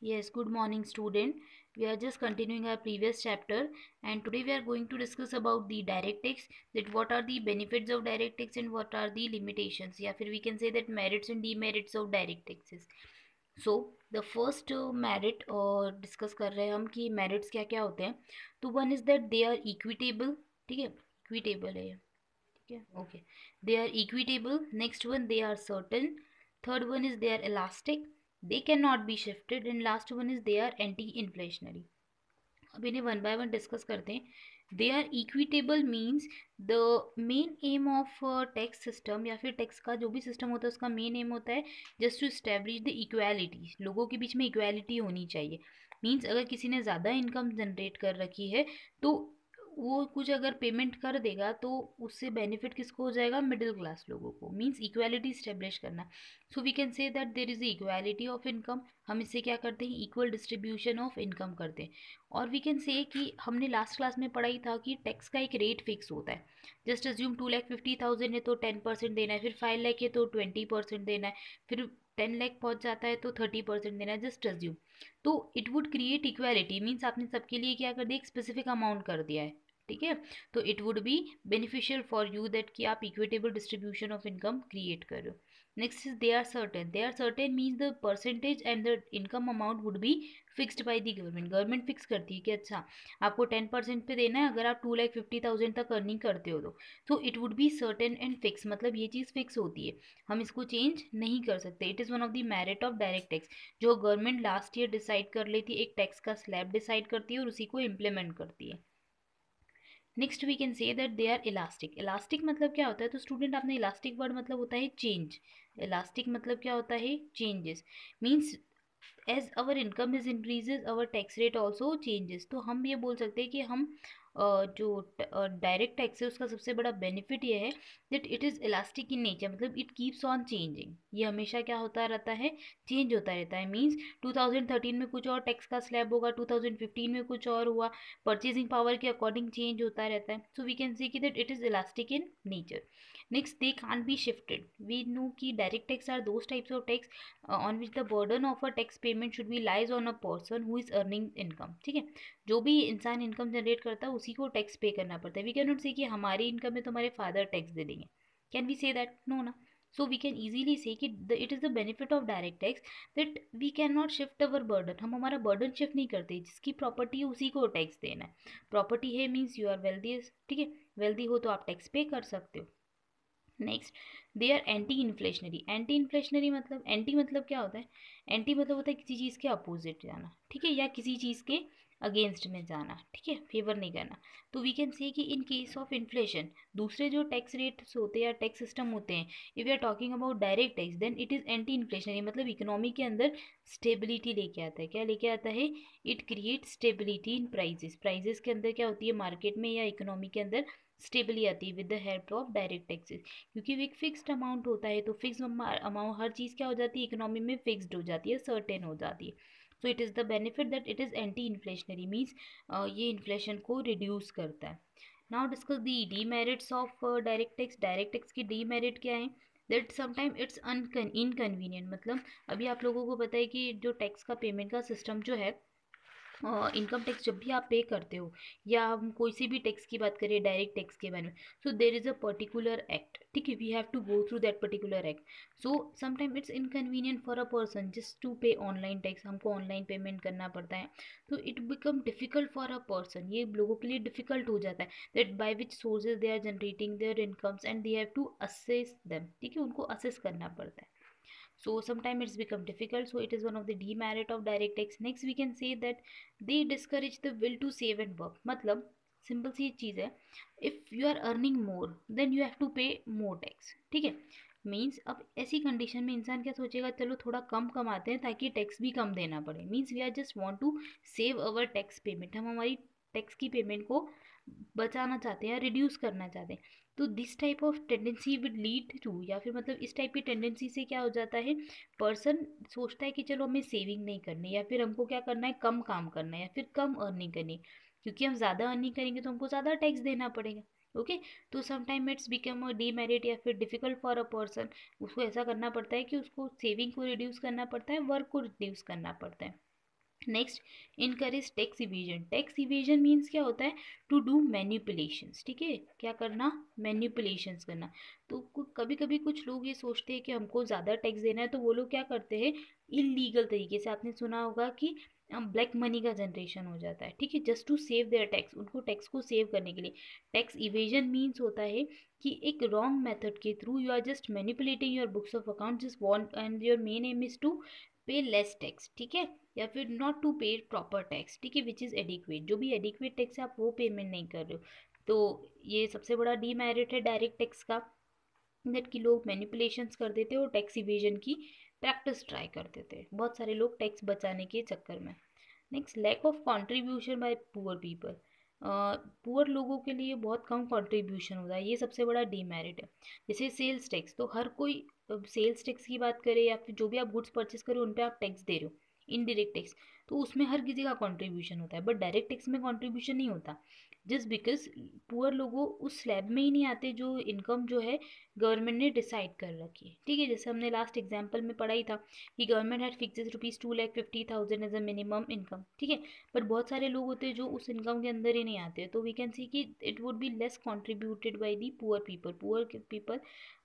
Yes, good morning, student. We are just continuing our previous chapter, and today we are going to discuss about the direct tax. That what are the benefits of direct tax and what are the limitations. या फिर we can say that merits and demerits of direct taxes. So the first merit और discuss कर रहे हैं हम कि merits क्या क्या होते हैं. तो one is that they are equitable. ठीक है, equitable है ये. ठीक है, okay. They are equitable. Next one, they are certain. Third one is they are elastic. They cannot be shifted. And last one is they are anti-inflationary. अब इन्हें one by one discuss करते हैं. They are equitable means the main aim of tax system या फिर tax का जो भी system होता है उसका मेन एम होता है just to establish the equality. लोगों के बीच में इक्वालिटी होनी चाहिए. मीन्स अगर किसी ने ज़्यादा इनकम जनरेट कर रखी है तो वो कुछ अगर पेमेंट कर देगा तो उससे बेनिफिट किसको हो जाएगा, मिडिल क्लास लोगों को. मीन्स इक्वालिटी स्टेब्लिश करना. So we can say that there is equality of income. हम इससे क्या करते हैं, इक्वल डिस्ट्रीब्यूशन ऑफ इनकम करते हैं. और वी कैन से कि हमने लास्ट क्लास में पढ़ा ही था कि टैक्स का एक रेट फिक्स होता है. जस्ट अज्यूम 2,50,000 है तो 10% देना है, फिर 5 लाख है तो 20% देना है, फिर 10 लाख पहुंच जाता है तो 30% देना है. Just assume. तो it would create equality. Means आपने सबके लिए क्या कर दिया, एक स्पेसिफिक अमाउंट कर दिया है. ठीक है, तो it would be beneficial for you that कि आप equitable distribution of income create कर रहे हो. Next is they are certain. They are certain means the percentage and the income amount would be fixed by the government. Government fix करती है कि अच्छा आपको 10% पे देना है अगर आप 2,50,000 तक अर्निंग करते हो तो it would be certain and fix. मतलब ये चीज़ फिक्स होती है, हम इसको चेंज नहीं कर सकते. It is one of the merit of direct tax. जो गवर्नमेंट लास्ट ईयर डिसाइड कर लेती है, एक टैक्स का स्लैब डिसाइड करती है और उसी को इम्प्लीमेंट करती है. Next we can say that they are elastic. Elastic मतलब क्या होता है, तो स्टूडेंट आपने इलास्टिक वर्ड मतलब होता है चेंज. इलास्टिक मतलब क्या होता है, changes. Means as our income is increases our tax rate also changes. तो हम ये बोल सकते हैं कि हम जो डायरेक्ट टैक्स है उसका सबसे बड़ा बेनिफिट ये है that it is elastic in nature. मतलब इट कीप्स ऑन चेंजिंग. ये हमेशा क्या होता रहता है, चेंज होता रहता है. मीन्स 2013 में कुछ और टैक्स का स्लैब होगा, 2015 में कुछ और हुआ. परचेजिंग पावर के अकॉर्डिंग चेंज होता रहता है. सो वी कैन सी कि that it is elastic in nature. Next, they can't be shifted. We know कि direct tax are those types of tax on which the burden of a tax payment should be lies on a person who is earning income. ठीक है, जो भी इंसान income generate करता है उसी को टैक्स पे करना पड़ता है. वी कैन नॉट से कि हमारी इनकम में तो हमारे फादर टैक्स दे देंगे. Can we say that, no ना. So we can easily say कि it is the benefit of direct tax that we can not shift our burden. हम हमारा बर्डन शिफ्ट नहीं करते. जिसकी प्रॉपर्टी है उसी को टैक्स देना है. प्रॉपर्टी है मीन्स यू आर वेल्दी. ठीक है, वेल्दी हो तो आप टैक्स पे कर सकते हो. Next, they are anti inflationary. Anti inflationary मतलब, एंटी मतलब क्या होता है, एंटी मतलब होता है किसी चीज़ के अपोजिट जाना. ठीक है, या किसी चीज़ के अगेंस्ट में जाना. ठीक है, फेवर नहीं करना. तो वी कैन से कि इन केस ऑफ इन्फ्लेशन दूसरे जो टैक्स रेट्स होते हैं या टैक्स सिस्टम होते हैं, if you are talking about direct tax then it is anti inflationary. मतलब इकोनॉमी के अंदर स्टेबिलिटी लेके आता है. क्या लेके आता है, it create stability in prices. Prices के अंदर क्या होती है, मार्केट में या इकोनॉमी के अंदर स्टेबिलिटी आती है with the help of direct taxes. क्योंकि वो एक फिक्स्ड अमाउंट होता है तो फिक्स अमाउंट हर चीज़ क्या हो जाती है, इकोनॉमी में फिक्स्ड हो जाती है, सर्टेन हो जाती है. So it is the benefit that it is anti inflationary. Means ये इन्फ्लेशन को रिड्यूस करता है. Now discuss the demerits of direct tax. Direct tax की डीमेरिट क्या है, दैट समटाइम इट्स इनकन्वीनियंट. मतलब अभी आप लोगों को पता है कि जो टैक्स का पेमेंट का सिस्टम जो है, इनकम टैक्स जब भी आप पे करते हो या हम कोई सी भी टैक्स की बात करें डायरेक्ट टैक्स के बारे में, so there is a particular act. ठीक है, we have to go through that particular act. So sometime it's inconvenient for a person just to pay online tax. हमको ऑनलाइन पेमेंट करना पड़ता है तो it become difficult for a person. ये लोगों के लिए डिफिकल्ट हो जाता है that by which sources they are generating their incomes and they have to assess them. ठीक है, उनको असेस करना पड़ता है. So sometimes it's become difficult. So it is one of the demerit of direct tax. Next we can say that they discourage the will to save and work. मतलब simple सी चीज़ है, if you are earning more than you have to pay more tax. ठीक है, means अब ऐसी condition में इंसान क्या सोचेगा, चलो थोड़ा कम कमाते हैं ताकि टैक्स भी कम देना पड़े. Means we are just want to save our tax payment. हम हमारी टैक्स की पेमेंट को बचाना चाहते हैं या रिड्यूस करना चाहते हैं. तो this type of tendency will lead to, या फिर मतलब इस टाइप की टेंडेंसी से क्या हो जाता है, पर्सन सोचता है कि चलो हमें सेविंग नहीं करनी या फिर हमको क्या करना है, कम काम करना है या फिर कम अर्निंग करनी है. क्योंकि हम ज़्यादा अर्निंग करेंगे तो हमको ज़्यादा टैक्स देना पड़ेगा. ओके, तो sometime it's become a demerit या फिर डिफिकल्ट फॉर अ पर्सन. उसको ऐसा करना पड़ता है कि उसको सेविंग को रिड्यूस करना पड़ता है, वर्क को रिड्यूस करना पड़ता है. Next, encourage tax evasion. Tax evasion means क्या होता है, टू डू मैनिपुलेशंस, ठीक है, क्या करना, मैनिपुलेशंस करना। तो कभी कभी कुछ लोग ये सोचते हैं कि हमको ज़्यादा टैक्स देना है, तो वो लोग क्या करते हैं, इलीगल तरीके से, आपने सुना होगा कि ब्लैक मनी का जनरेशन हो जाता है, ठीक है, just to save their tax, उनको टैक्स को सेव करने के लिए। टैक्स इवेजन मीन्स होता है कि एक रॉन्ग मेथड के through you are just manipulating your books of account, just want and your main aim is to pay less tax, ठीक है, या फिर not to pay proper tax, ठीक है, विच इज़ एडिक्वेट, जो भी एडिक्वेट टैक्स है आप वो पेमेंट नहीं कर रहे हो। तो ये सबसे बड़ा डीमेरिट है डायरेक्ट टैक्स का, दैट कि लोग मैनिपुलेशंस कर देते हैं और टैक्स इवेजन की प्रैक्टिस ट्राई कर देते हैं, बहुत सारे लोग टैक्स बचाने के चक्कर में। Next, lack of contribution by poor people. Poor लोगों के लिए बहुत कम कंट्रीब्यूशन होता है, ये सबसे बड़ा डीमेरिट है। जैसे सेल्स टैक्स, तो हर कोई सेल्स टैक्स की बात करे या फिर जो भी आप गुड्स परचेस करो उन पे आप टैक्स दे रहे हो, इनडायरेक्ट टैक्स, तो उसमें हर किसी का कंट्रीब्यूशन होता है, बट डायरेक्ट टैक्स में कंट्रीब्यूशन नहीं होता, जस्ट बिकॉज पुअर लोगों उस स्लैब में ही नहीं आते जो इनकम जो है गवर्नमेंट ने डिसाइड कर रखी है, ठीक है, जैसे हमने लास्ट एग्जाम्पल में पढ़ा ही था कि government had fixed ₹2,50,000 as a minimum income, ठीक है, बट बहुत सारे लोग होते हैं जो उस इनकम के अंदर ही नहीं आते, तो वी कैन सी कि it would be less contributed by the poor people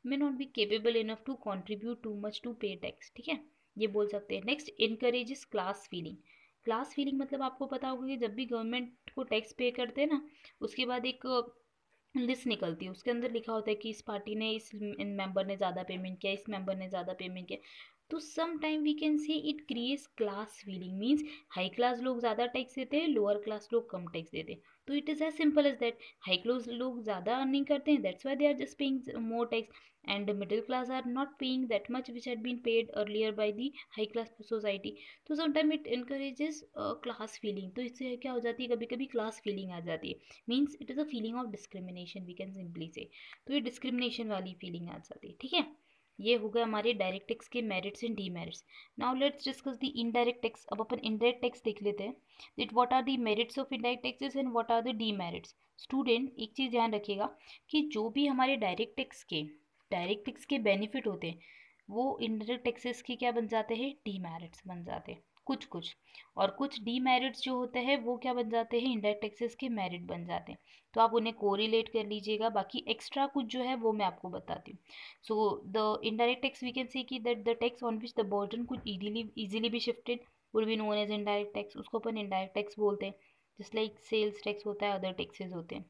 may not be capable enough to contribute too much to pay tax, ठीक है, ये बोल सकते हैं। Next, encourages class feeling. Class feeling मतलब आपको पता होगा कि जब भी गवर्नमेंट को टैक्स पे करते हैं ना, उसके बाद एक लिस्ट निकलती है, उसके अंदर लिखा होता है कि इस पार्टी ने, इस मेंबर ने ज़्यादा पेमेंट किया, इस मेंबर ने ज़्यादा पेमेंट किया, तो some time we can say it creates class feeling, means high class लोग ज़्यादा टैक्स देते हैं, लोअर क्लास लोग कम टैक्स देते हैं, तो it is as simple as that, high class लोग ज़्यादा अर्निंग करते हैं, that's why they are just paying more tax, and middle class are not paying that much which had been paid earlier by the high class society. तो sometime it encourages class feeling, तो इससे क्या हो जाती है, कभी कभी class feeling आ जाती है, means it is a feeling of discrimination, we can simply say, तो ये डिस्क्रिमिनेशन वाली फीलिंग आ जाती है, ठीक है। ये हो गया हमारे डायरेक्ट टैक्स के merits and demerits. Now let's discuss the indirect tax. अब अपन इनडायरेक्ट टैक्स देख लेते हैं, that what are the merits of indirect taxes and what are the demerits. Student, एक चीज़ ध्यान रखिएगा कि जो भी हमारे डायरेक्ट टैक्स के बेनिफिट होते हैं वो इनडायरेक्ट टैक्सेस के क्या बन जाते हैं, डीमेरिट्स बन जाते हैं, कुछ कुछ, और कुछ डीमेरिट्स जो होते हैं वो क्या बन जाते हैं, इनडायरेक्ट टैक्सेस के मेरिट बन जाते हैं, तो आप उन्हें कोरिलेट कर लीजिएगा, बाकी एक्स्ट्रा कुछ जो है वो मैं आपको बताती हूँ। So the indirect tax we can say कि that the tax on which the burden could easily be shifted would be known as indirect tax, उसको अपन indirect tax बोलते हैं, just like sales tax होता है, other taxes होते हैं।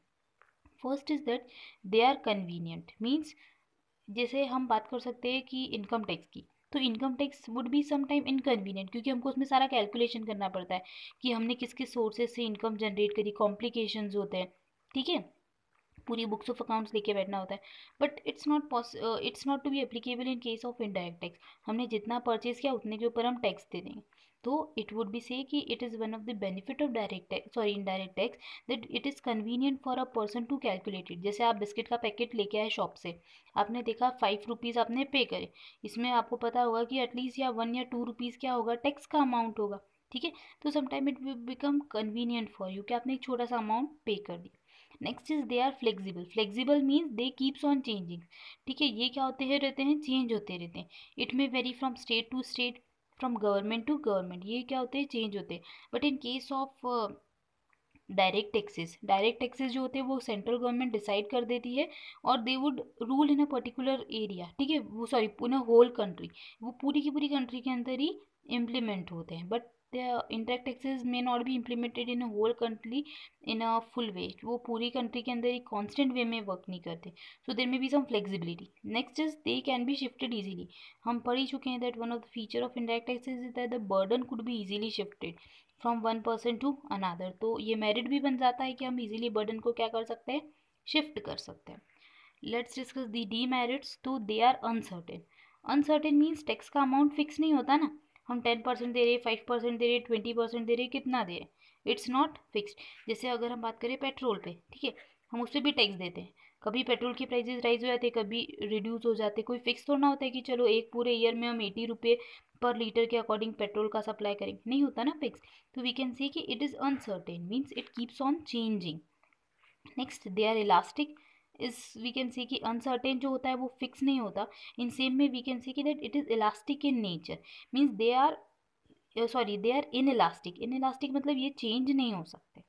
First is that they are convenient, means जैसे हम बात कर सकते हैं कि इनकम टैक्स की, तो income tax would be some time inconvenient, क्योंकि हमको उसमें सारा कैलकुलेशन करना पड़ता है कि हमने किस किस सोर्सेज से इनकम जनरेट करी, कॉम्प्लिकेशंस होते हैं, ठीक है, पूरी बुक्स ऑफ अकाउंट्स लेके बैठना होता है, but it's not to be applicable in case of indirect tax, हमने जितना परचेज किया उतने के ऊपर हम टैक्स दे देंगे, तो इट वुड बी से कि it is one of the benefit of indirect tax that it is convenient for a person to calculate it. जैसे आप बिस्किट का पैकेट लेके आए शॉप से, आपने देखा 5 रुपीज़ आपने पे करे, इसमें आपको पता होगा कि एटलीस्ट या 1 या 2 रुपीज़ क्या होगा, टैक्स का अमाउंट होगा, ठीक है, तो sometime it will become convenient for you कि आपने एक छोटा सा अमाउंट पे कर दिया। Next is they are flexible. Flexible means they keeps on changing, ठीक है, ये क्या होते हैं, रहते हैं, चेंज होते रहते हैं, it may vary from state to state, from government to government, ये क्या होते हैं, चेंज होते हैं, but in case of direct taxes जो होते हैं वो सेंट्रल गवर्नमेंट डिसाइड कर देती है, और they would rule in a particular area, ठीक है, वो sorry in a whole country, वो पूरी की पूरी कंट्री के अंदर ही इम्प्लीमेंट होते हैं, but indirect taxes may not be implemented in a whole country in a full way, वो पूरी कंट्री के अंदर एक कॉन्स्टेंट वे में वर्क नहीं करते, so there may be some flexibility. Next is they can be shifted easily, हम पढ़ ही चुके हैं that one of the feature of indirect taxes is that the burden could be easily shifted from one person to another, तो ये merit भी बन जाता है कि हम इजीली बर्डन को क्या कर सकते हैं, शिफ्ट कर सकते हैं। Let's discuss the demerits, तो they are uncertain. Uncertain means tax का अमाउंट फिक्स नहीं होता ना, हम 10% दे रहे, 5% दे रहे, 20% दे रहे, कितना दे रहे, इट्स नॉट फिक्स्ड। जैसे अगर हम बात करें पेट्रोल पे, ठीक है, हम उस पर भी टैक्स देते हैं, कभी पेट्रोल की प्राइजेस राइज हो जाते हैं, कभी रिड्यूस हो जाते हैं, कोई फिक्स थोड़ा ना होता है कि चलो एक पूरे ईयर में हम 80 रुपये पर लीटर के अकॉर्डिंग पेट्रोल का सप्लाई करेंगे, नहीं होता ना फिक्स, तो वी कैन सी कि it is uncertain, means it keeps on changing. Next, they are elastic, इस वी कैन सी कि अनसर्टेन जो होता है वो फिक्स नहीं होता, इन सेम में वी कैन सी कि that it is elastic in nature, means they are sorry they are inelastic, inelastic मतलब ये चेंज नहीं हो सकते,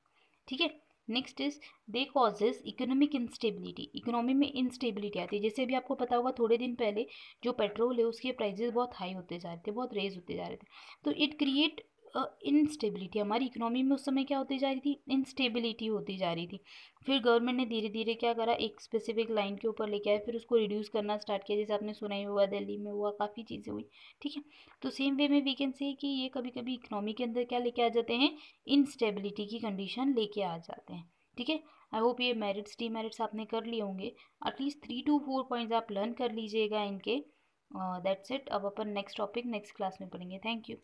ठीक है। Next is they causes economic instability, economy में इंस्टेबिलिटी आती है। जैसे अभी आपको पता होगा थोड़े दिन पहले जो पेट्रोल है उसके प्राइजेस बहुत हाई होते जा रहे थे, बहुत रेज होते जा रहे थे, तो इट क्रिएट इंस्टेबिलिटी, हमारी इकोनॉमी में उस समय क्या होती जा रही थी, इंस्टेबिलिटी होती जा रही थी। फिर गवर्नमेंट ने धीरे धीरे क्या करा, एक स्पेसिफिक लाइन के ऊपर लेके आए, फिर उसको रिड्यूस करना स्टार्ट किया, जैसे आपने सुना ही होगा दिल्ली में हुआ, काफ़ी चीज़ें हुई, ठीक है। तो सेम वे में वी कैन से कि ये कभी कभी इकोनॉमी के अंदर क्या लेके आ जाते हैं, इंस्टेबिलिटी की कंडीशन लेके आ जाते हैं, ठीक है। आई होप ये मेरिट्स डीमेरिट्स आपने कर लिए होंगे, एटलीस्ट 3 to 4 पॉइंट्स आप लर्न कर लीजिएगा इनके। That's it. अब अपन नेक्स्ट टॉपिक नेक्स्ट क्लास में पढ़ेंगे। Thank you.